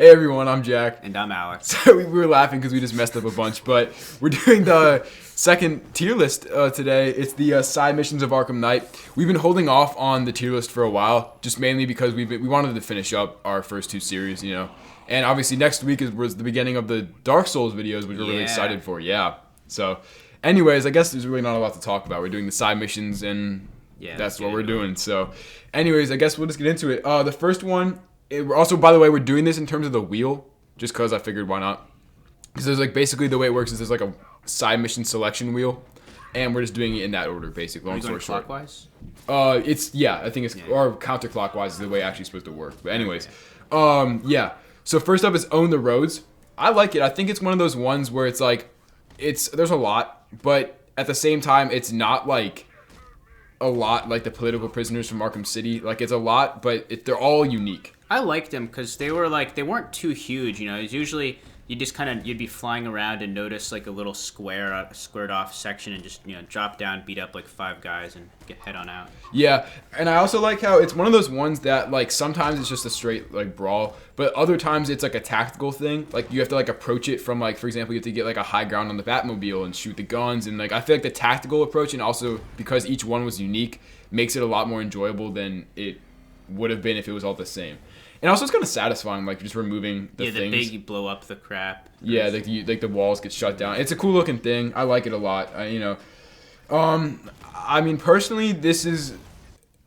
Hey everyone, I'm Jack. And I'm Alex. So we were laughing because we just messed up a bunch, but we're doing the second tier list today. It's the side missions of Arkham Knight. We've been holding off on the tier list for a while, just mainly because we wanted to finish up our first two series, you know. And obviously next week was the beginning of the Dark Souls videos, which we're really excited for. Yeah. So, anyways, I guess there's really not a lot to talk about. We're doing the side missions, and that's what we're doing. So, anyways, I guess we'll just get into it. The first one. Also, by the way, we're doing this in terms of the wheel, just because I figured why not. Because there's like basically the way it works is there's like a side mission selection wheel, and we're just doing it in that order, basically. Are you going clockwise? I think it's or counterclockwise is the way it's actually supposed to work. But anyways, So first up is Own the Roads. I like it. I think it's one of those ones where it's like there's a lot, but at the same time, it's not like a lot like the political prisoners from Arkham City. Like it's a lot, but they're all unique. I liked them because they weren't too huge. You know, it's usually you'd be flying around and notice like a little squared off section and just drop down, beat up like 5 guys and head on out. Yeah, and I also like how it's one of those ones that like sometimes it's just a straight like brawl, but other times it's like a tactical thing. Like you have to like approach it from like, for example, you have to get like a high ground on the Batmobile and shoot the guns, and like I feel like the tactical approach, and also because each one was unique, makes it a lot more enjoyable than it would have been if it was all the same. And also, it's kind of satisfying, like just removing the things. Yeah, the big you blow up the crap. Yeah, like the walls get shut down. It's a cool looking thing. I like it a lot. I mean, personally,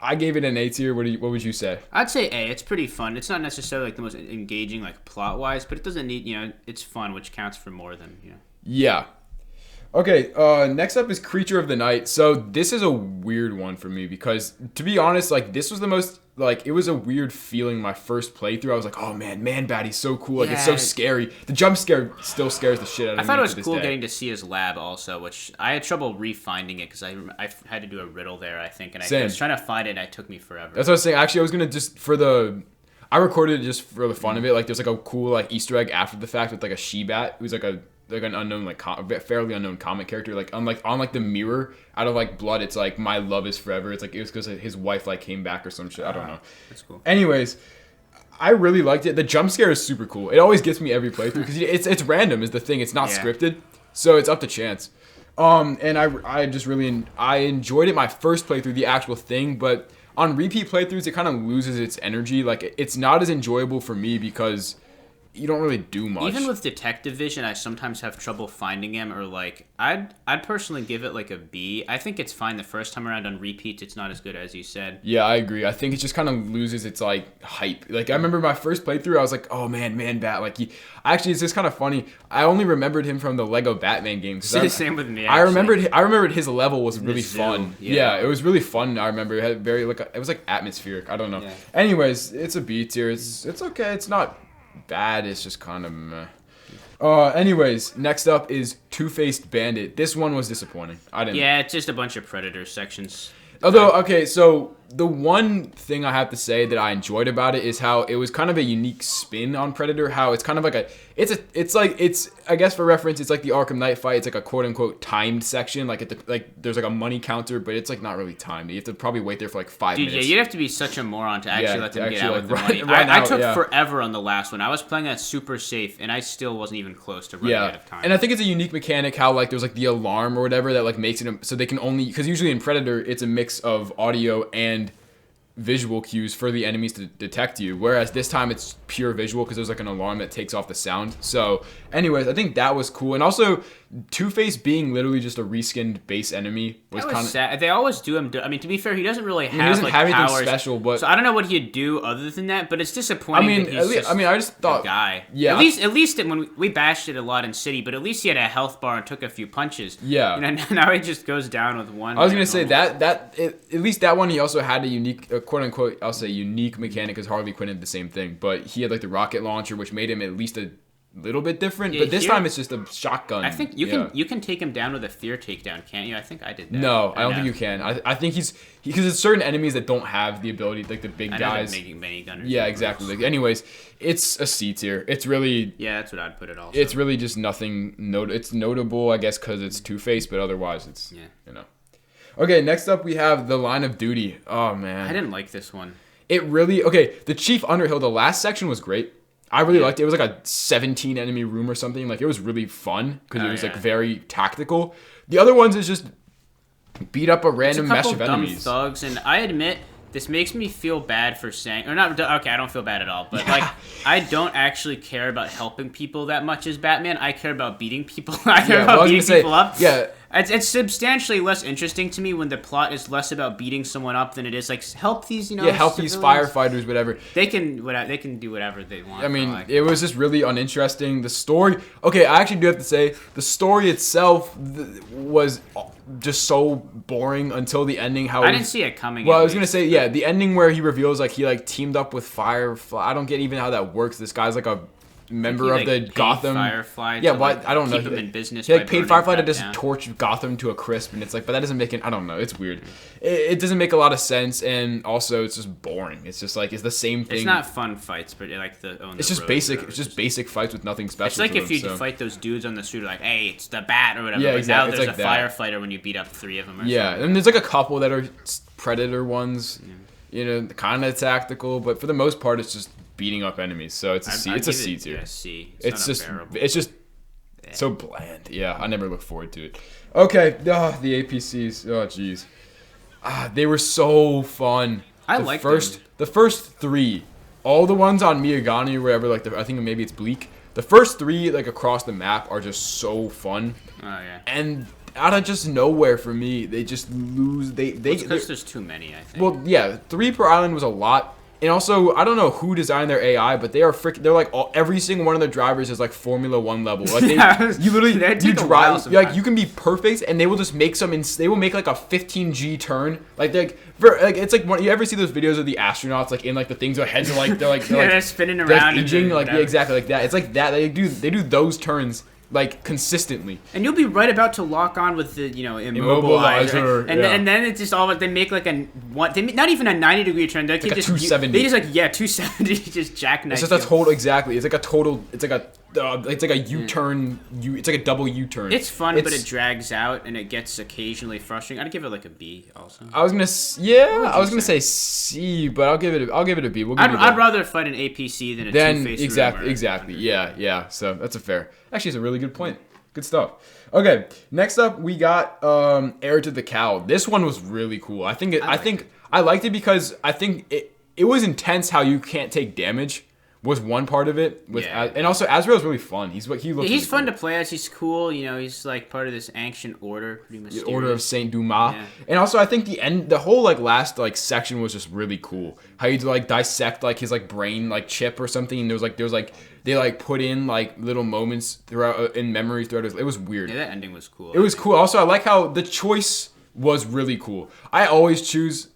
I gave it an A tier. What would you say? I'd say A. It's pretty fun. It's not necessarily like the most engaging, like plot wise, but it doesn't need it's fun, which counts for more than Yeah. Okay, next up is Creature of the Night. So this is a weird one for me because, to be honest, like this was the most, like it was a weird feeling my first playthrough. I was like, oh man Batty's so cool. Like it's so scary. The jump scare still scares the shit out of me. I thought it was cool getting to see his lab also, which I had trouble refinding it because I had to do a riddle there, I think. And I was trying to find it and it took me forever. That's what I was saying. Actually, I was going to I recorded it just for the fun of it. Like there's like a cool like Easter egg after the fact with like a she-bat who's like an unknown, like fairly unknown comic character. Like on the mirror out of like blood, it's like my love is forever. It's like it was because his wife like came back or some shit. I don't know. That's cool. Anyways, I really liked it. The jump scare is super cool. It always gets me every playthrough because it's random is the thing. It's not scripted, so it's up to chance. And I just really I enjoyed it my first playthrough, the actual thing, but on repeat playthroughs it kind of loses its energy. Like it's not as enjoyable for me because you don't really do much. Even with Detective Vision, I sometimes have trouble finding him, or like I'd personally give it like a B. I think it's fine the first time around. On repeats, it's not as good as you said. Yeah, I agree. I think it just kind of loses its like hype. Like I remember my first playthrough, I was like, oh man Bat. Like actually, it's just kind of funny. I only remembered him from the Lego Batman games. Same with me. Actually. I remembered his level was really fun. Yeah, it was really fun. I remember it had it was like atmospheric. I don't know. Yeah. Anyways, it's a B tier. It's okay. It's not bad, it's just kind of meh. Anyways, next up is Two-Faced Bandit. This one was disappointing. Yeah, it's just a bunch of Predator sections. Although, okay, so the one thing I have to say that I enjoyed about it is how it was kind of a unique spin on Predator. How it's kind of like it's I guess for reference, it's like the Arkham Knight fight. It's like a quote unquote timed section. Like there's like a money counter, but it's like not really timed. You have to probably wait there for like 5 minutes. Yeah, you'd have to be such a moron to actually let them get out with the money. I took forever on the last one. I was playing that super safe, and I still wasn't even close to running out of time. And I think it's a unique mechanic how like there's like the alarm or whatever that like makes it so they can only, because usually in Predator it's a mix of audio and visual cues for the enemies to detect you, whereas this time it's pure visual because there's like an alarm that takes off the sound. So anyways, I think that was cool. And also Two-Face being literally just a reskinned base enemy was kind of sad. They always do him. I mean, to be fair, he doesn't really have anything powers special, but so I don't know what he'd do other than that. But it's disappointing. I just thought guy. Yeah. At least when we bashed it a lot in City, but at least he had a health bar and took a few punches. Yeah. Now he just goes down with one. I was gonna say at least that one he also had a unique quote unquote I'll say unique mechanic because Harley Quinn had the same thing, but he had like the rocket launcher, which made him at least a little bit different. But this time it's just a shotgun. I think you can take him down with a fear takedown, can't you? I think I did that. No, I don't think you can. I think because there's certain enemies that don't have the ability, like the big guys. Making minigunners. Yeah, exactly. Like, anyways, it's a C tier. It's really that's what I'd put it also. It's really just nothing. It's notable, I guess, because it's Two-Face, but otherwise it's Okay, next up we have The Line of Duty. Oh man, I didn't like this one. The Chief Underhill. The last section was great. I really liked it. It was like a 17 enemy room or something. Like, it was really fun because it was like very tactical. The other ones is just beat up a random mesh of enemies. Thugs, and I admit this makes me feel bad for saying, or not. Okay, I don't feel bad at all, but like I don't actually care about helping people that much as Batman. I care about beating people. I care about beating people up. Yeah. It's substantially less interesting to me when the plot is less about beating someone up than it is like help these help these firefighters, whatever. They can do whatever they want. I mean, it was just really uninteresting. The story, okay, I actually do have to say the story itself was just so boring until the ending. I didn't see it coming. Well, I was gonna say the ending where he reveals like he like teamed up with Firefly. I don't get even how that works. This guy's like a member of the Gotham. Firefly I don't know. Keep him in business. He like paid Firefly to just torch Gotham to a crisp, and it's like, but that doesn't make it. I don't know. It's weird. It doesn't make a lot of sense, and also it's just boring. It's just like it's the same thing. It's not fun fights, but like it's just basic. It's just basic fights with nothing special. It's like if you fight those dudes on the street, like, hey, it's the Bat or whatever. Yeah, but exactly. now there's like a firefighter when you beat up 3 of them. Or something. And there's like a couple that are Predator ones. You know, kind of tactical, but for the most part, it's just beating up enemies. So it's a C. It's a C tier. Yeah, C. It's just so bland. Yeah, I never look forward to it. Okay, the APCs. Oh, jeez. They were so fun. I like the first 3, all the ones on Miyagani or whatever. Like I think maybe it's Bleak. The first 3 like across the map are just so fun. Oh yeah. And out of just nowhere for me, they just lose. Because there's too many, I think. Well, yeah, 3 per island was a lot. And also, I don't know who designed their AI, but they're like every single one of the drivers is like Formula 1 level. Like you drive, like you can be perfect, and they will just make they will make like a 15G turn. It's like you ever see those videos of the astronauts like in like the things their heads are they're spinning around, aging, exactly like that. It's like that. They do those turns like consistently, and you'll be right about to lock on with the immobilizer, and then it's just all they make like not even a 90-degree turn. They like just 270. They just 270 just jackknife. It's just a total exactly. It's like a total. It's like a U-turn. It's like a double U-turn. It's fun, but it drags out and it gets occasionally frustrating. I'd give it like a B also. I was gonna say C, but I'll give it a B. I'd rather fight an APC than a Two-Face. Exactly. Yeah. So that's a fair. Actually, it's a really good point. Good stuff. Okay, next up we got Heir to the Cow. This one was really cool. I think I liked it because I think it was intense how you can't take damage. Was one part of it, and also Azrael's really fun. He's really fun to play as. He's cool. You know, he's like part of this ancient order, pretty mysterious. The Order of Saint Dumas. Yeah. And also, I think the whole last section was just really cool. How you dissect his brain chip or something, and they put in little moments throughout in memory throughout his. It was weird. Yeah, that ending was cool. It was cool. Also, I like how the choice was really cool. I always choose.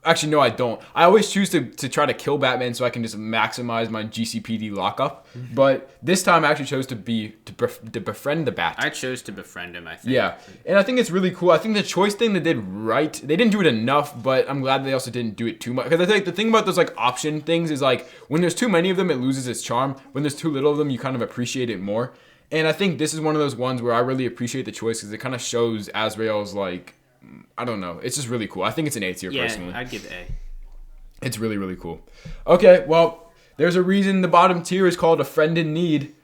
Actually, no, I don't. I always choose to try to kill Batman so I can just maximize my GCPD lockup. Mm-hmm. But this time I actually chose to befriend the Bat. I chose to befriend him, I think. Yeah. And I think it's really cool. I think the choice thing they did right. They didn't do it enough, but I'm glad they also didn't do it too much. Because I think the thing about those option things is when there's too many of them, it loses its charm. When there's too little of them, you kind of appreciate it more. And I think this is one of those ones where I really appreciate the choice because it kind of shows Azrael's I don't know. It's just really cool. I think it's an A tier personally. Yeah, I'd give A. It's really, really cool. Okay, well, there's a reason the bottom tier is called A Friend in Need.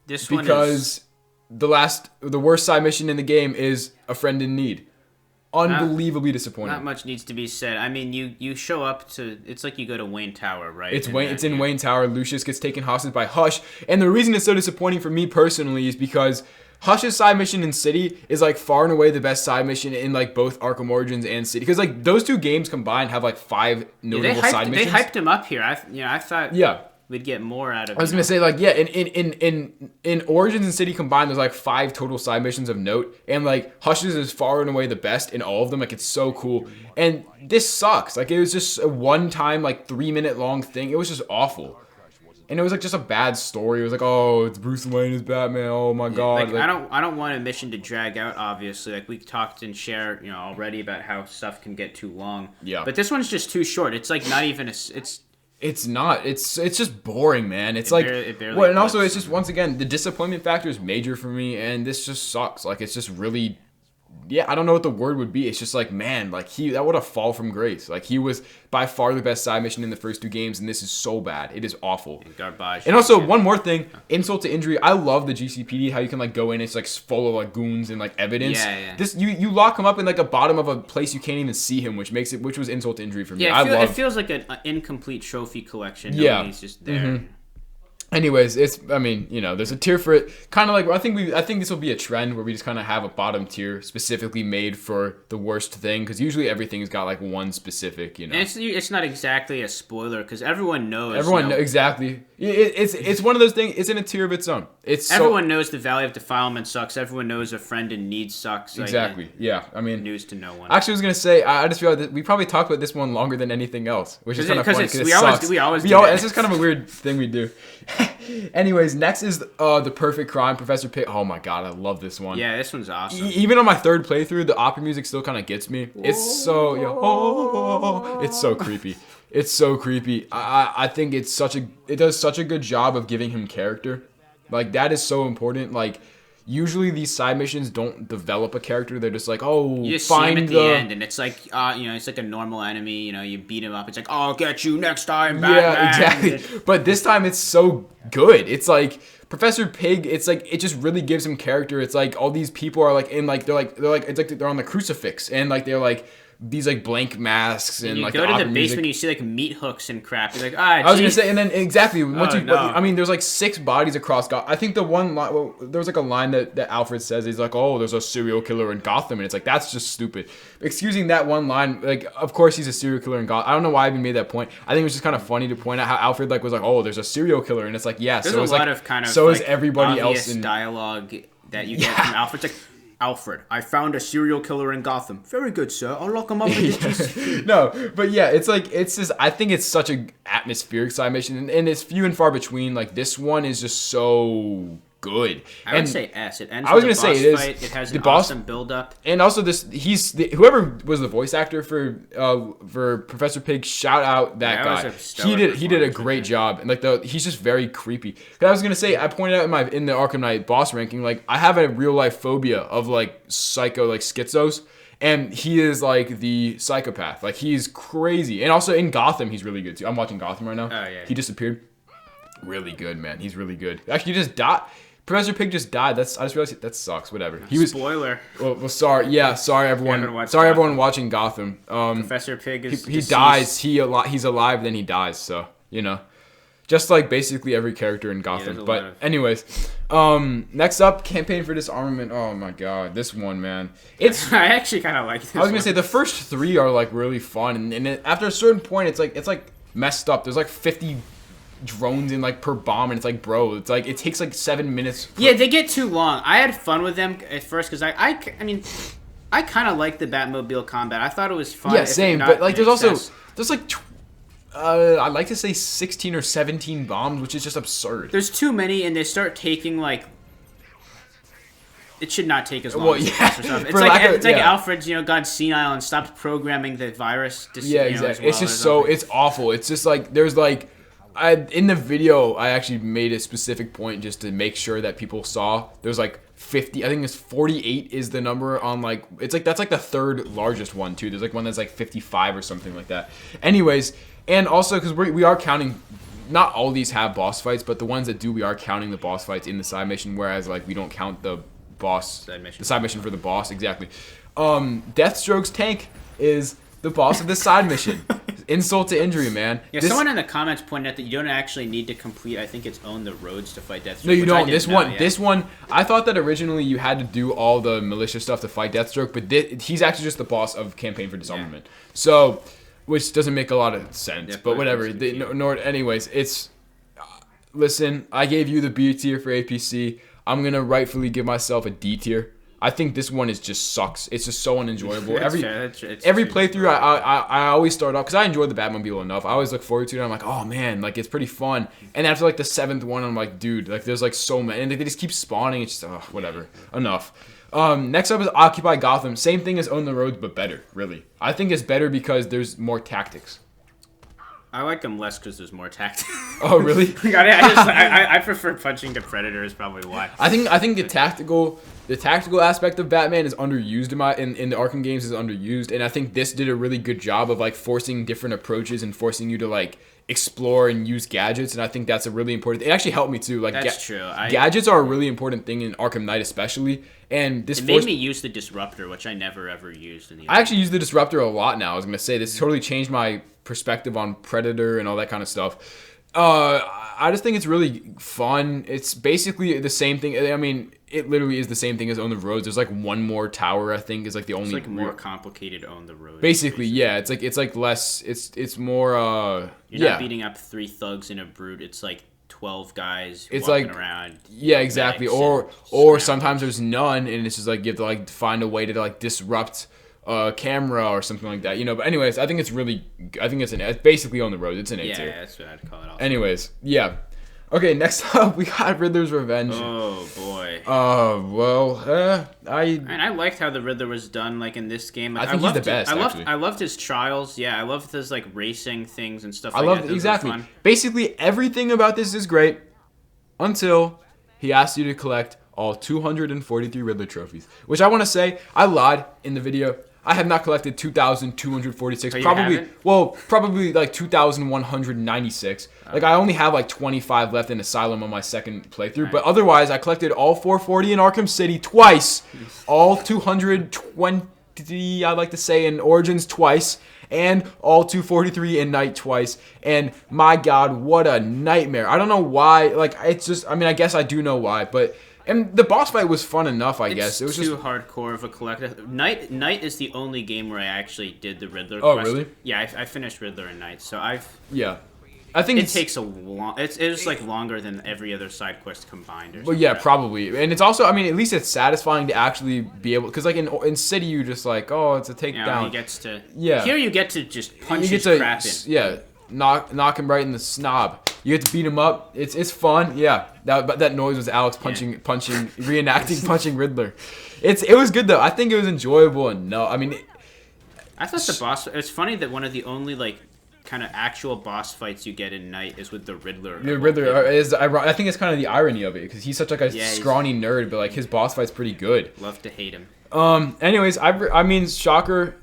Because the worst side mission in the game is A Friend in Need. Unbelievably disappointing. Not much needs to be said. I mean, you show up to. It's like you go to Wayne Tower, right? It's in Wayne Tower. Lucius gets taken hostage by Hush, and the reason it's so disappointing for me personally is because Hush's side mission in City is far and away the best side mission in both Arkham Origins and City, because those two games combined have 5 notable side missions. They hyped him up here. I thought. Yeah. We'd get more out of it. I was gonna say in Origins and City combined, there's 5 total side missions of note, and Hush's is far and away the best in all of them. It's so cool, and this sucks. It was just a one-time 3-minute long thing. It was just awful, and it was just a bad story. It was oh, it's Bruce Wayne as Batman. Oh my god! I don't want a mission to drag out. Obviously, we talked and shared already about how stuff can get too long. Yeah. But this one's just too short. It's not even It's not. It's just boring, man. It's it barely well, and also it's just once again the disappointment factor is major for me, and this just sucks. It's just really yeah, I don't know what the word would be. It's just like, man, like that would have fall from grace. Like he was by far the best side mission in the first 2 games, and this is so bad. It is awful. Garbage. And also one more thing, insult to injury. I love the GCPD, how you can like go in, it's like full of like goons and like evidence. Yeah. This you lock him up in like a bottom of a place you can't even see him, which was insult to injury for me. Yeah, it feels like an incomplete trophy collection. Yeah, he's just there. Anyways, there's a tier for it. Kind of like I think this will be a trend where we just kind of have a bottom tier specifically made for the worst thing, because usually everything's got like one specific, And it's not exactly a spoiler because everyone knows. Everyone knows exactly. It's one of those things. It's in a tier of its own. Everyone knows the Valley of Defilement sucks. Everyone knows a friend in need sucks. Exactly. Yeah. I mean, news to no one. Actually, I was gonna say I just realized that we probably talked about this one longer than anything else, which is kind of funny because we always. It's just kind of a weird thing we do. Anyways, next is the Perfect Crime, Professor Pig. Oh my god, I love this one. Yeah, this one's awesome. Even on my 3rd playthrough, the opera music still kind of gets me. It's so it's so creepy. It's so creepy. I think it does such a good job of giving him character. Like that is so important. Like usually these side missions don't develop a character. They're just like, you just see him at the end, and it's like, it's like a normal enemy. You beat him up. It's like, I'll get you next time, Batman. Yeah, exactly. But this time it's so good. It's like Professor Pig. It's like it just really gives him character. It's like all these people are like in like they're it's like they're on the crucifix, and like they're like these like blank masks and you like go to the basement, music. You see like meat hooks and crap. You're like, I was gonna say, and then exactly once no. I mean, there's like 6 bodies across Gotham. I think the one line, there was like a line that Alfred says. He's like, oh, there's a serial killer in Gotham, and it's like that's just stupid. Excusing that one line, like of course he's a serial killer in Gotham. I don't know why I even made that point. I think it was just kind of funny to point out how Alfred like was like, oh, there's a serial killer, and it's like yeah. There's so a it's lot like of kind of so like is everybody else in dialogue that you get from Alfred. It's like, Alfred, I found a serial killer in Gotham. Very good, sir. I'll lock him up. No, but yeah, it's like it's just. I think it's such a atmospheric side mission, and it's few and far between. Like this one is just so good. I would say S. It ends. I was gonna say it is. Fight. It has the an boss awesome build up. And also whoever was the voice actor for Professor Pig. Shout out that guy. He did a great job, and like he's just very creepy. 'Cause I was gonna say I pointed out in the Arkham Knight boss ranking, like I have a real life phobia of like psycho like schizos. And he is like the psychopath. Like he's crazy. And also in Gotham, he's really good too. I'm watching Gotham right now. Oh yeah. He disappeared. Really good, man. He's really good. Actually, he just died. Professor Pig just died. I just realized that sucks. Whatever. Spoiler. Well, sorry. Yeah, sorry everyone. Sorry everyone watching Gotham. Professor Pig is. He dies. He's alive. Then he dies. So just like basically every character in Gotham. Yeah, but anyways, next up, Campaign for Disarmament. Oh my god, this one, man. I actually kind of like this. I was gonna say the first 3 are like really fun, and after a certain point, it's like messed up. There's like 50 drones in like per bomb, and it's like, bro, it's like it takes like 7 minutes. Yeah, they get too long. I had fun with them at first because I mean, I kind of like the Batmobile combat. I thought it was fun. Yeah, same. But like, there's like. I'd like to say 16 or 17 bombs, which is just absurd. There's too many, and they start taking like. It should not take as long as stuff. It's like Alfred's, gone senile and stopped programming the virus. Exactly. It's just so it's awful. It's just like there's like, in the video I actually made a specific point just to make sure that people saw. There's like 50. I think it's 48 is the number on like it's like that's like the 3rd largest one too. There's like one that's like 55 or something like that. Anyways. And also, because we are counting, not all these have boss fights, but the ones that do, we are counting the boss fights in the side mission, whereas, like, we don't count the side mission for the boss, exactly. Deathstroke's tank is the boss of the side mission. Insult to injury, man. Yeah, someone in the comments pointed out that you don't actually need to complete, I think it's own the roads to fight Deathstroke. No, you don't. This one, I thought that originally you had to do all the militia stuff to fight Deathstroke, but he's actually just the boss of Campaign for Disarmament. Yeah. So... which doesn't make a lot of sense, but whatever. Anyways, it's... listen, I gave you the B tier for APC. I'm going to rightfully give myself a D tier. I think this one just sucks. It's just so unenjoyable. Every playthrough, I always start off... because I enjoy the Batmobile enough. I always look forward to it. I'm like, oh, man, like, it's pretty fun. And after, like, the 7th one, I'm like, dude, like, there's, like, so many. And they just keep spawning. It's just, whatever. Enough. Next up is Occupy Gotham. Same thing as Own the Roads, but better, really. I think it's better because there's more tactics. I like them less because there's more tactics. Oh, really? I prefer punching the Predator. Is probably why. I think the tactical aspect of Batman is underused in the Arkham games is underused, and I think this did a really good job of like forcing different approaches and forcing you to like explore and use gadgets, and I think that's a really important. It actually helped me too. Like that's true. Gadgets are a really important thing in Arkham Knight, especially, and this made me use the Disruptor, which I never ever used in the. I actually use the Disruptor a lot now. I was gonna say this totally changed my perspective on Predator and all that kind of stuff. I just think it's really fun. It's basically the same thing. I mean, it literally is the same thing as On the Roads. There's like one more tower, I think, is like the only. It's like more complicated On the Roads. Basically, yeah. It's like less. It's more. You're not beating up 3 thugs in a brute. It's like 12 guys it's walking like, around. Yeah, exactly. Or sometimes there's none, and it's just like you have to like find a way to like disrupt camera or something like that, you know. But anyways, I think it's basically On the Road. It's an A tier. Yeah, that's what I'd call it. Also. Anyways, yeah. Okay, next up we got Riddler's Revenge. Oh boy. I liked how the Riddler was done, like in this game. Like, I think he's the best. I loved his trials. Yeah, I loved his like racing things and stuff. I loved exactly. Basically, everything about this is great until he asks you to collect all 243 Riddler trophies. Which I want to say, I lied in the video. I have not collected 2,246. Probably like 2,196. Like I only have like 25 left in Asylum on my second playthrough. Right. But otherwise, I collected all 440 in Arkham City twice. All 220, I like to say, in Origins twice. And all 243 in Night twice. And my God, what a nightmare. I don't know why. Like, it's just, I mean, I guess I do know why. But... And the boss fight was fun enough, I guess. It was too hardcore of a collector. Night is the only game where I actually did the Riddler quest. Oh, really? Yeah, I finished Riddler in Night, so I've... Yeah. I think it takes a long... It's like longer than every other side quest combined. Or well, yeah, probably. And it's also, I mean, at least it's satisfying to actually be able... Because, like, in City, you just like, oh, it's a takedown. Yeah, he gets to... Yeah. Here you get to just punch his crap in. Yeah, knock him right in the snob. You get to beat him up. It's fun. Yeah. That noise was Alex reenacting punching Riddler. It was good though. I think it was enjoyable enough. I mean, I thought the boss. It's funny that one of the only like kind of actual boss fights you get in Night is with the Riddler. The Riddler is. I think it's kind of the irony of it because he's such like a scrawny nerd, but like his boss fight's pretty good. Love to hate him. Anyways, I mean, shocker.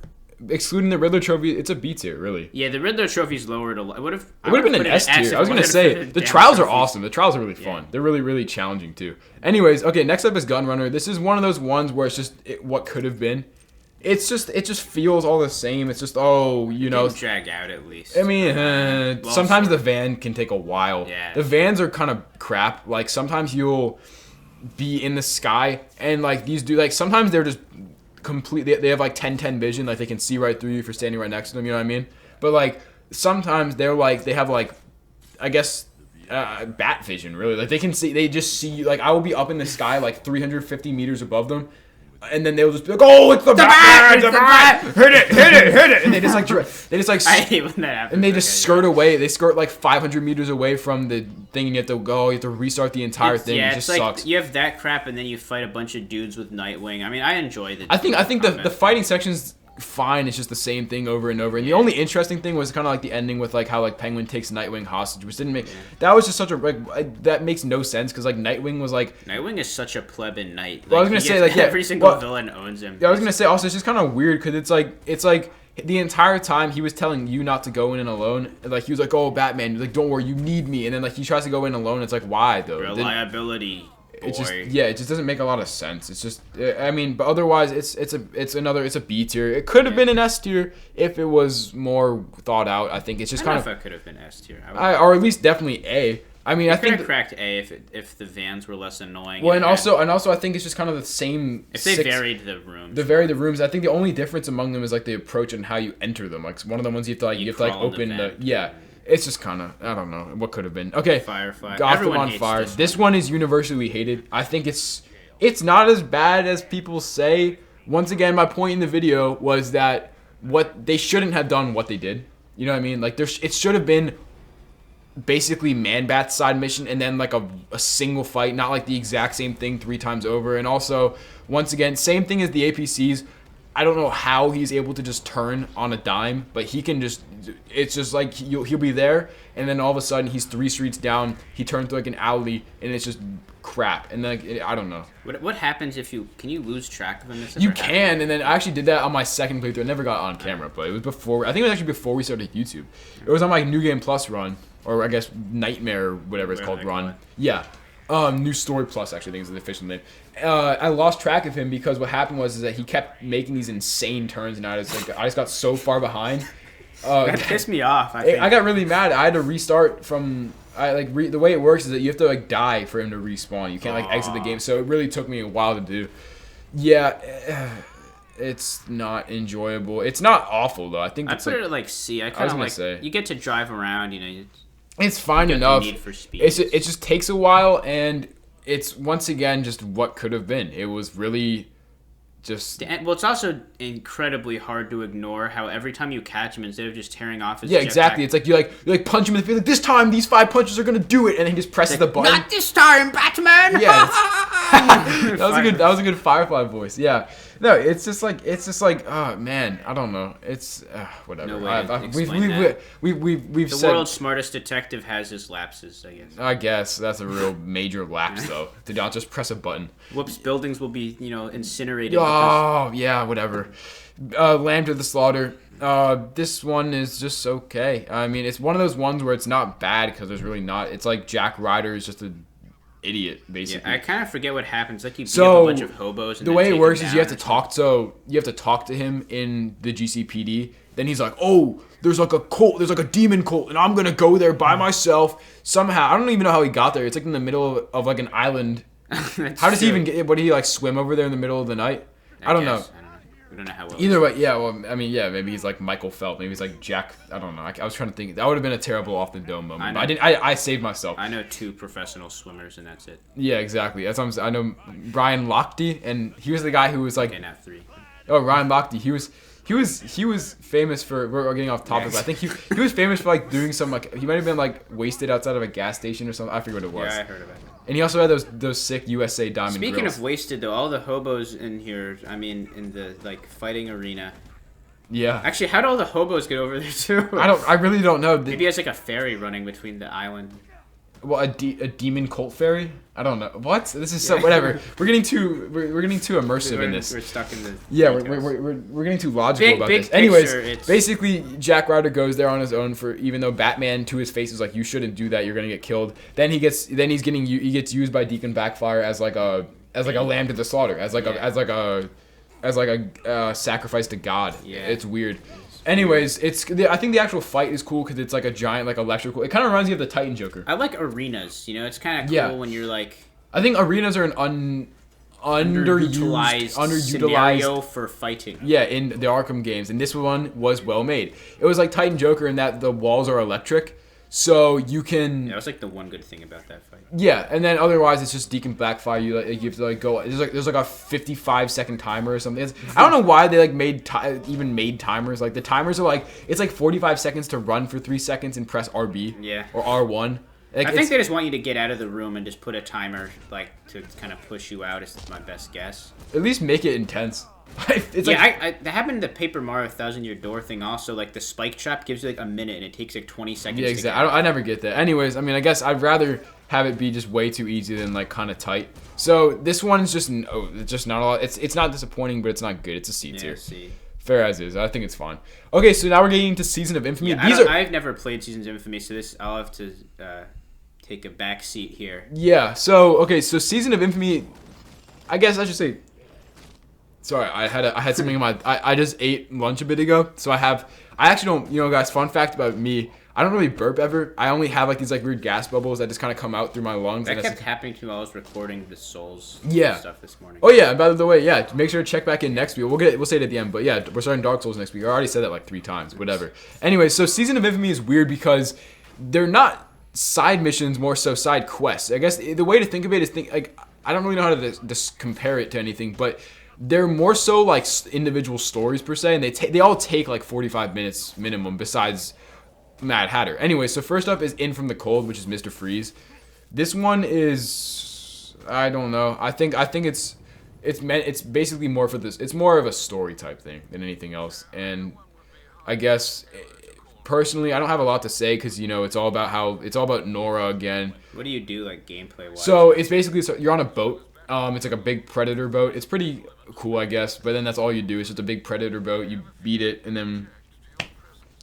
Excluding the Riddler trophy, it's a B tier, really. Yeah, the Riddler trophy's lowered a lot. It would have been an S tier. I was gonna say the trials are awesome. The trials are really fun. They're really, really challenging too. Anyways, okay, next up is Gunrunner. This is one of those ones where it's just what could have been. It just feels all the same. It's just drag out at least. I mean, sometimes the van can take a while. Yeah. The vans are kind of crap. Like sometimes you'll be in the sky and like these sometimes they're just completely, they have like 10/10 vision, like they can see right through you if you're standing right next to them, you know what I mean? But like sometimes they have like, I guess bat vision, really. Like they just see you. Like I will be up in the sky like 350 meters above them, and then they'll just be like, oh, it's the bat! Hit it! And they just like I hate when that happens. And they just skirt away. They skirt like 500 meters away from the thing, and you have to restart the entire thing. Yeah, it just like sucks. You have that crap, and then you fight a bunch of dudes with Nightwing. I mean, I enjoy the. I think the fighting section's fine. It's just the same thing over and over. And the only interesting thing was kind of like the ending with like how like Penguin takes Nightwing hostage, which didn't make that was just such a that makes no sense because like Nightwing is such a pleb in Night. Well, I was gonna say like every single villain owns him. Yeah, I was gonna say also it's just kind of weird because it's like the entire time he was telling you not to go in alone. Like he was like, oh Batman, like don't worry, you need me. And then like he tries to go in alone. It's like why though? Reliability. It just doesn't make a lot of sense. It's just, I mean, but otherwise it's a B tier. It could have been an S tier if it was more thought out. I think it's just I don't know if it could have been S tier. Or at least definitely A. I mean, I think could have cracked A if the vans were less annoying. Well, and also I think it's just kind of the same. If they varied the rooms. The rooms. I think the only difference among them is like the approach and how you enter them. Like one of the ones you have to open the yeah. It's just kind of, I don't know, what could have been. Okay, Firefly. Gotham on Fire. This one is universally hated. I think it's not as bad as people say. Once again, my point in the video was that what they shouldn't have done what they did. You know what I mean? Like it should have been basically Man-Bat's side mission and then like a single fight, not like the exact same thing 3 times over. And also, once again, same thing as the APCs. I don't know how he's able to just turn on a dime, but he can just. It's just like he'll be there, and then all of a sudden he's 3 streets down. He turns to like an alley, and it's just crap. And then I don't know. What happens if can you lose track of him? You can, and then I actually did that on my second playthrough. I never got on camera, but it was before. I think it was actually before we started YouTube. It was on my New Game Plus run, or I guess Nightmare, or whatever it's called, run. Yeah. New Story Plus, actually, I think is the official name. I lost track of him because what happened was that he kept making these insane turns, and I just got so far behind. That pissed me off. I got really mad. I had to restart from. The way it works is that you have to like die for him to respawn. You can't like exit the game, so it really took me a while to do. Yeah, it's not enjoyable. It's not awful though. I think I put it at like C. I kind of like say you get to drive around. You know. It's fine enough. Need for speed. It just takes a while, and it's once again just what could have been. It was really just. Well, it's also incredibly hard to ignore how every time you catch him, instead of just tearing off his exactly. It's like you punch him in the face. Like, this time, these 5 punches are gonna do it, and then he just presses the button. Not this time, Batman. Yeah, that was a good Firefly voice. Yeah. No, it's just like oh man, I don't know. It's whatever. No We've the said world's smartest detective has his lapses, I guess. I guess that's a real major lapse though. To not just press a button. Whoops, buildings will be incinerated. Oh yeah, whatever. Lamb to the slaughter. This one is just okay. I mean, it's one of those ones where it's not bad because there's really not. It's like Jack Ryder is just a idiot basically. Yeah, I kind of forget what happens. Like you beat up a bunch of hobos. And the way it works is you have to talk. So you have to talk to him in the GCPD. Then he's like, "Oh, there's like a cult. There's like a demon cult, and I'm gonna go there by myself somehow." I don't even know how he got there. It's like in the middle of like an island. How does he even get? What did he like swim over there in the middle of the night? I don't know. We don't know how well. Either way, yeah. Well, I mean, yeah. Maybe he's like Michael Phelps. Maybe he's like Jack. I don't know. I was trying to think. That would have been a terrible off the dome moment. But I didn't. I saved myself. I know 2 professional swimmers, and that's it. Yeah, exactly. That's what I know Ryan Lochte, and he was the guy who was like. Okay, now 3. Oh, Ryan Lochte. He was famous for. We're getting off topic. But I think he was famous for like doing some like he might have been like wasted outside of a gas station or something. I forget what it was. Yeah, I heard about it. And he also had those sick USA diamond Speaking grills. of wasted, though, all the hobos in here, I mean, in the, like, fighting arena. Yeah. Actually, how do all the hobos get over there, too? I really don't know. Maybe it's like a ferry running between the island. Well, a demon cult fairy? I don't know. What? This is so whatever. We're getting too immersive in this. We're stuck in the. Yeah, we're getting too logical about this. Anyways, basically, Jack Ryder goes there on his own for even though Batman to his face is like, you shouldn't do that. You're gonna get killed. Then he gets used by Deacon Backfire as like a lamb to the slaughter, as like a sacrifice to God. Yeah. It's weird. Anyways, I think the actual fight is cool because it's like a giant like electrical. It kind of reminds me of the Titan Joker. I like arenas. It's kind of cool when you're like. I think arenas are an underutilized scenario for fighting. Yeah, in the Arkham games, and this one was well made. It was like Titan Joker in that the walls are electric, so you can. Yeah, that was like the one good thing about that fight. Yeah, and then otherwise it's just Deacon Backfire. You have to like go. There's like a 55-second timer or something. I don't know why they like made timers. Like the timers are like it's like 45 seconds to run for 3 seconds and press RB. Yeah. Or R1. Like, I think they just want you to get out of the room and just put a timer like to kind of push you out. Is my best guess. At least make it intense. That happened in the Paper Mario 1000-Year Door thing also. Like the spike trap gives you like a minute and it takes like 20 seconds. Yeah, exactly. I never get that. Anyways, I mean, I guess I'd rather have it be just way too easy than like kind of tight. So this one's just not a lot. It's not disappointing, but it's not good. It's a C tier. C. Fair as is. I think it's fine. Okay, so now we're getting into Season of Infamy. Yeah, I've never played Seasons of Infamy, so I'll have to take a back seat here. Yeah. So Season of Infamy. I guess I should say. Sorry, I had something in my. I just ate lunch a bit ago, so I actually don't. Guys, fun fact about me. I don't really burp ever. I only have like these like weird gas bubbles that just kind of come out through my lungs. That kept happening to me while I was recording the Souls stuff this morning. Oh yeah, and by the way, yeah, make sure to check back in next week. We'll say it at the end, but yeah, we're starting Dark Souls next week. I already said that like 3 times. Whatever. Anyway, so Season of Infamy is weird because they're not side missions, more so side quests. I guess the way to think of it is I don't really know how to compare it to anything, but they're more so like individual stories per se, and they all take like 45 minutes minimum. Besides Mad Hatter. Anyway, so first up is In From the Cold, which is Mr. Freeze. This one is I don't know. I think it's It's basically more for this. It's more of a story type thing than anything else. And I guess personally, I don't have a lot to say because it's all about Nora again. What do you do like gameplay wise? So it's basically you're on a boat. It's like a big predator boat. It's pretty cool, I guess. But then that's all you do. It's just a big predator boat. You beat it, and then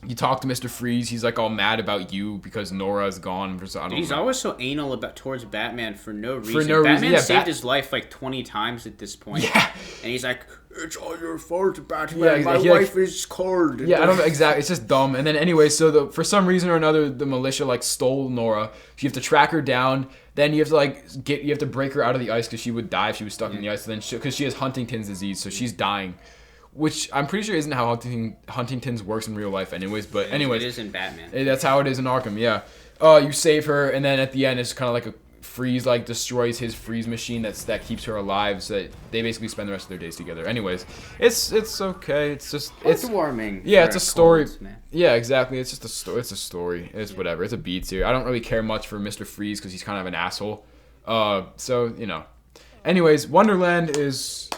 you talk to Mr. Freeze. He's like all mad about you because Nora's gone. He's always so anal towards Batman for no reason. Batman saved his life like 20 times at this point. Yeah. And he's like, it's all your fault, Batman. My wife is cold. Yeah, I don't know exactly. It's just dumb. And then anyway, so for some reason or another, the militia like stole Nora. So you have to track her down. Then you have to you have to break her out of the ice because she would die if she was stuck in the ice. And then because she has Huntington's disease, so she's dying. Which I'm pretty sure isn't how Huntington's works in real life anyways. But anyways. It is in Batman. That's how it is in Arkham, yeah. You save her, and then at the end, it's kind of like a Freeze destroys his freeze machine that keeps her alive, so that they basically spend the rest of their days together. Anyways, it's okay. It's just it's warming. Yeah, it's a story. Yeah, exactly. It's just a story. It's a story. It's whatever. It's a beat tier. I don't really care much for Mr. Freeze because he's kind of an asshole. So. Anyways, Wonderland is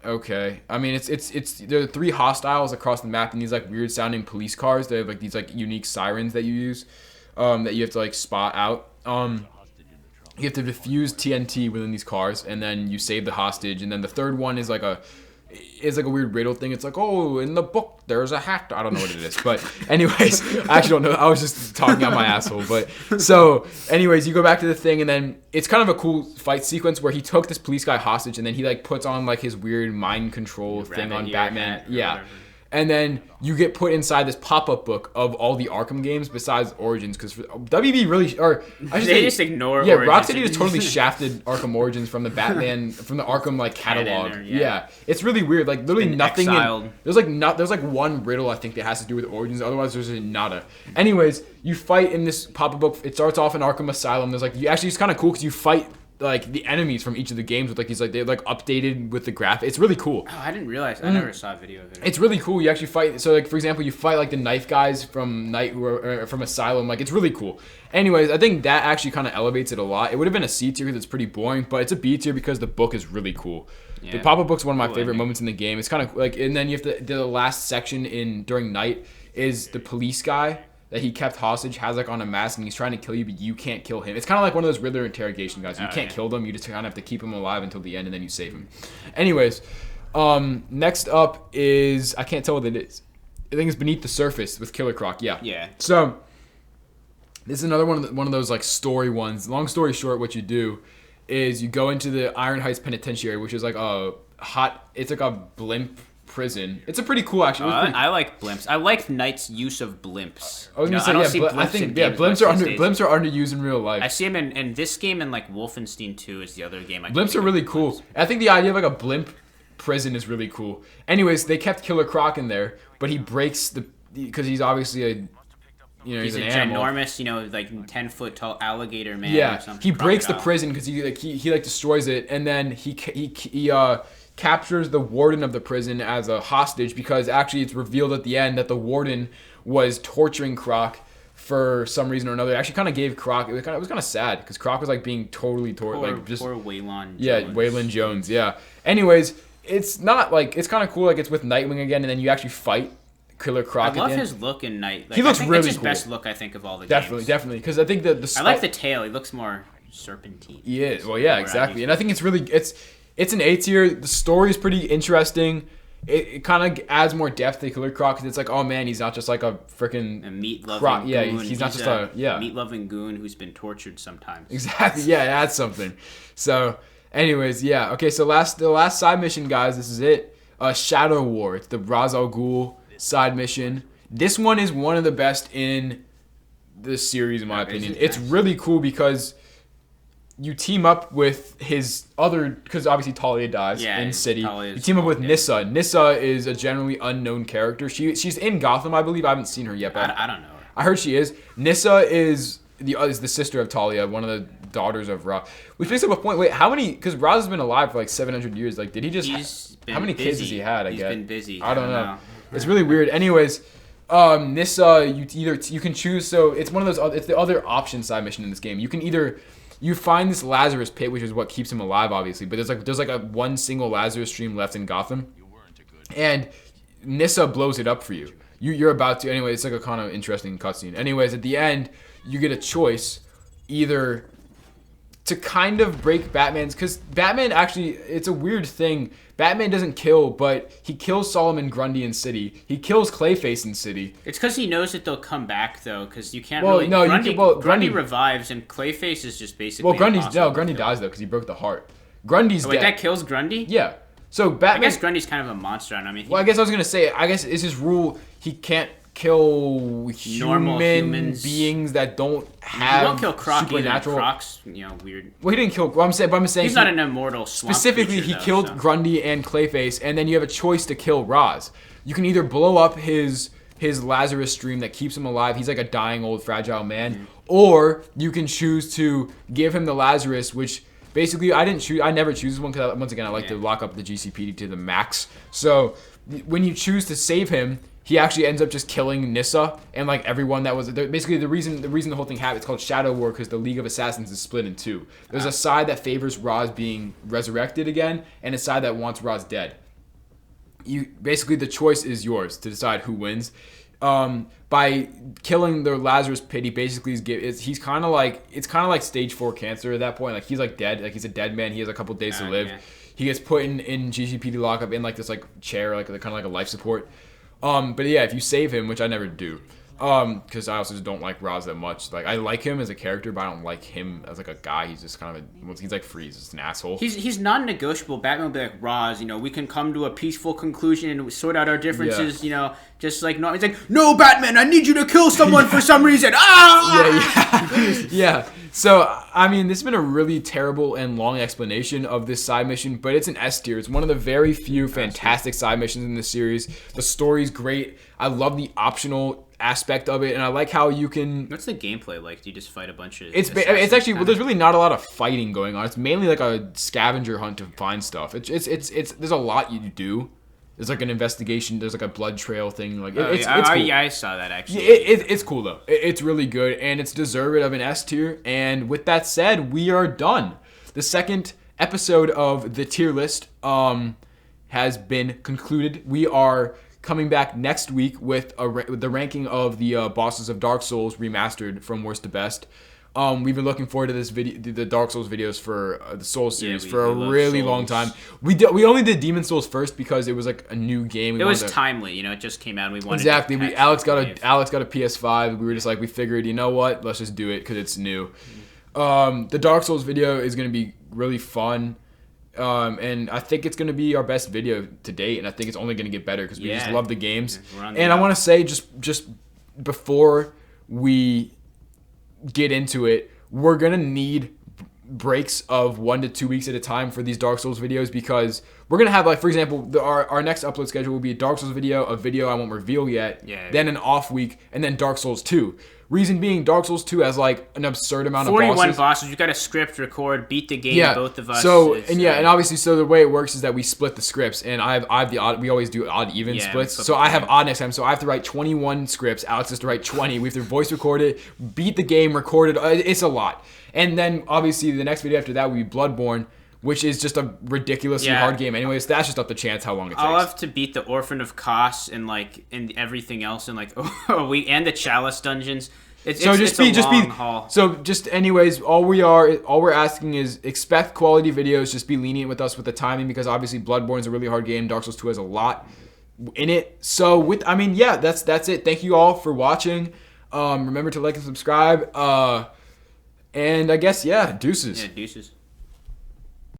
okay. I mean, there are 3 hostiles across the map, and these like weird sounding police cars. They have like these like unique sirens that you use, that you have to like spot out. You have to defuse TNT within these cars, and then you save the hostage. And then the third one is like a weird riddle thing. It's like, oh, in the book there's a hat. I don't know what it is, but anyways, I actually don't know. I was just talking out my asshole. But so, anyways, you go back to the thing, and then it's kind of a cool fight sequence where he took this police guy hostage, and then he like puts on like his weird mind control thing on Batman. Yeah. Whatever. And then you get put inside this pop-up book of all the Arkham games besides Origins, because WB really, or I should say, just ignore. Yeah, Origins. Rocksteady just totally shafted Arkham Origins from the Batman from the Arkham like catalog. Yeah, it's really weird. Like literally nothing. There's like one riddle I think that has to do with Origins. Otherwise, there's nada. Anyways, you fight in this pop-up book. It starts off in Arkham Asylum. There's like it's kind of cool because you fight like the enemies from each of the games with like these like they're like updated with the graphic. It's really cool. Oh, I didn't realize. I never saw a video of it. It's really cool. You actually fight. So like for example, you fight like the knife guys from from Asylum. Like it's really cool. Anyways, I think that actually kind of elevates it a lot. It would have been a C tier because it's pretty boring, but it's a B tier because the book is really cool. Yeah. The pop-up book's one of my favorite moments in the game. It's kind of like, and then you have the last section during night is the police guy that he kept hostage has like on a mask, and he's trying to kill you, but you can't kill him. It's kind of like one of those Riddler interrogation guys. You can't kill them. You just kind of have to keep him alive until the end, and then you save him. Anyways, next up is I can't tell what it is. I think it's Beneath the Surface with Killer Croc. Yeah. Yeah. So this is another one of those like story ones. Long story short, what you do is you go into the Iron Heights Penitentiary, which is like it's like a blimp prison. It's a pretty cool actually. I like blimps. I like Knight's use of blimps. I was gonna say blimps are underused in real life. I see them in this game, and like Wolfenstein 2 is the other game. Blimps are really cool. I think the idea of like a blimp prison is really cool. Anyways, they kept Killer Croc in there, but he breaks because he's obviously he's an ginormous, like 10-foot tall alligator man. Yeah, or something. He breaks the prison because he destroys it, and then he captures the warden of the prison as a hostage because actually it's revealed at the end that the warden was torturing Croc for some reason or another. It actually kind of gave Croc. It was kind of sad because Croc was like being totally tortured, like just poor Waylon Jones. Yeah, Waylon Jones. Yeah. Anyways, it's not like it's kind of cool. Like it's with Nightwing again, and then you actually fight Killer Croc. I love his look in Night. Like, he looks really cool. It's his best look, I think, of all the games. Definitely, because I think I like the tail. He looks more serpentine. He is. Well, yeah, exactly. And I think it's an A tier. The story is pretty interesting. It kind of adds more depth to Killer Croc because it's like, oh man, he's not just like a freaking meat-loving goon. Yeah, he's not just a meat-loving goon who's been tortured sometimes. Exactly. Yeah, it adds something. So, anyways, yeah. Okay, so the last side mission, guys. This is it. Shadow War. It's the Ra's al Ghul side mission. This one is one of the best in the series, in my opinion. It's really cool because you team up with his other, because obviously Talia dies in City. You team up with Nyssa. Nyssa is a generally unknown character. She's in Gotham, I believe. I haven't seen her yet, but I don't know her. I heard she is. Nyssa is the sister of Talia, one of the daughters of Ra. Which makes up a point. Wait, how many? Because Ra's has been alive for like 700 years. Like, did he just? How many kids has he had? He's been busy. I don't know. It's really weird. Anyways, Nyssa, you can choose. So it's one of those. It's the other option side mission in this game. You can either you find this Lazarus pit, which is what keeps him alive, obviously. But there's like a one single Lazarus stream left in Gotham, and Nissa blows it up for you. You're about to anyway. It's like a kind of interesting cutscene. Anyways, at the end, you get a choice, either to kind of break Batman's, because Batman actually, it's a weird thing. Batman doesn't kill, but he kills Solomon Grundy in City. He kills Clayface in City. It's because he knows that they'll come back, though, because you can't Well, really... no, Grundy revives, and Clayface is just basically Grundy impossible to dies, though, because he broke the heart. Grundy's wait, dead. that kills Grundy? Yeah. So Batman... I guess Grundy's kind of a monster. I mean, well, I guess I was going to say, I guess it's his rule, he can't kill normal humans. beings that don't have he won't kill Croc supernatural... either. Croc's, weird. Well, he didn't kill... Well, I'm saying he's not an immortal swamp specifically, creature, he though, killed so. Grundy and Clayface, and then you have a choice to kill Ra's. You can either blow up his Lazarus stream that keeps him alive. He's like a dying old fragile man. Mm-hmm. Or you can choose to give him the Lazarus, which basically I never choose this one because once again I like to lock up the GCP to the max. So when you choose to save him, he actually ends up just killing Nissa and like everyone that was there. Basically the reason the whole thing happened, it's called Shadow War, because the League of Assassins is split in two. There's a side that favors Ra's being resurrected again, and a side that wants Ra's dead. Basically the choice is yours to decide who wins. By killing the Lazarus pit, he basically he's kind of like, it's kind of like stage 4 cancer at that point. Like he's like dead, like he's a dead man. He has a couple days to live. Yeah. He gets put in GCPD lockup in like this like chair, like kind of like a life support. But yeah, if you save him, which I never do, because I also just don't like Ra's that much. Like I like him as a character, but I don't like him as like a guy. He's just kind of he's like Freeze, just an asshole. He's non-negotiable. Batman will be like, Ra's, we can come to a peaceful conclusion and sort out our differences. Yeah. Just like no, he's like, no, Batman, I need you to kill someone for some reason. Ah! Yeah. So, I mean, this has been a really terrible and long explanation of this side mission, but it's an S tier. It's one of the very few fantastic side missions in this series. The story's great. I love the optional aspect of it, and I like how you can... What's the gameplay like? Do you just fight a bunch of... It's actually... Well, there's really not a lot of fighting going on. It's mainly like a scavenger hunt to find stuff. There's a lot you do. There's like an investigation. There's like a blood trail thing. Like it's cool. Yeah, I saw that actually. It's cool though. It's really good, and it's deserved of an S tier. And with that said, we are done. The second episode of the tier list has been concluded. We are coming back next week with the ranking of the bosses of Dark Souls remastered from worst to best. We've been looking forward to this video, the Dark Souls videos for the Souls series for a really long time. We only did Demon Souls first because it was like a new game. It was timely, it just came out. And we wanted exactly. Alex got a PS5. We were just like, we figured, you know what? Let's just do it because it's new. The Dark Souls video is going to be really fun. And I think it's going to be our best video to date, and I think it's only going to get better because we just love the games. And I want to say just before we get into it, we're gonna need breaks of 1 to 2 weeks at a time for these Dark Souls videos, because we're gonna have, like, for example, our next upload schedule will be a Dark Souls video, a video I won't reveal yet, then an off week, and then Dark Souls 2. Reason being, Dark Souls 2 has like an absurd amount of 41 bosses. You got to script, record, beat the game. Both of us. So and obviously, so the way it works is that we split the scripts, and I have the odd. We always do odd even splits. So I have odd next time. So I have to write 21 scripts. Alex has to write 20. We have to voice record it, beat the game, record it. It's a lot. And then obviously the next video after that will be Bloodborne, which is just a ridiculously hard game. Anyways, that's just up to chance how long it takes. I'll have to beat the Orphan of Kos and everything else and and the Chalice dungeons. It's a long haul. So anyways, all we're asking is expect quality videos. Just be lenient with us with the timing, because obviously Bloodborne is a really hard game. Dark Souls 2 has a lot in it. So that's it. Thank you all for watching. Remember to like and subscribe. And I guess deuces. Yeah, deuces.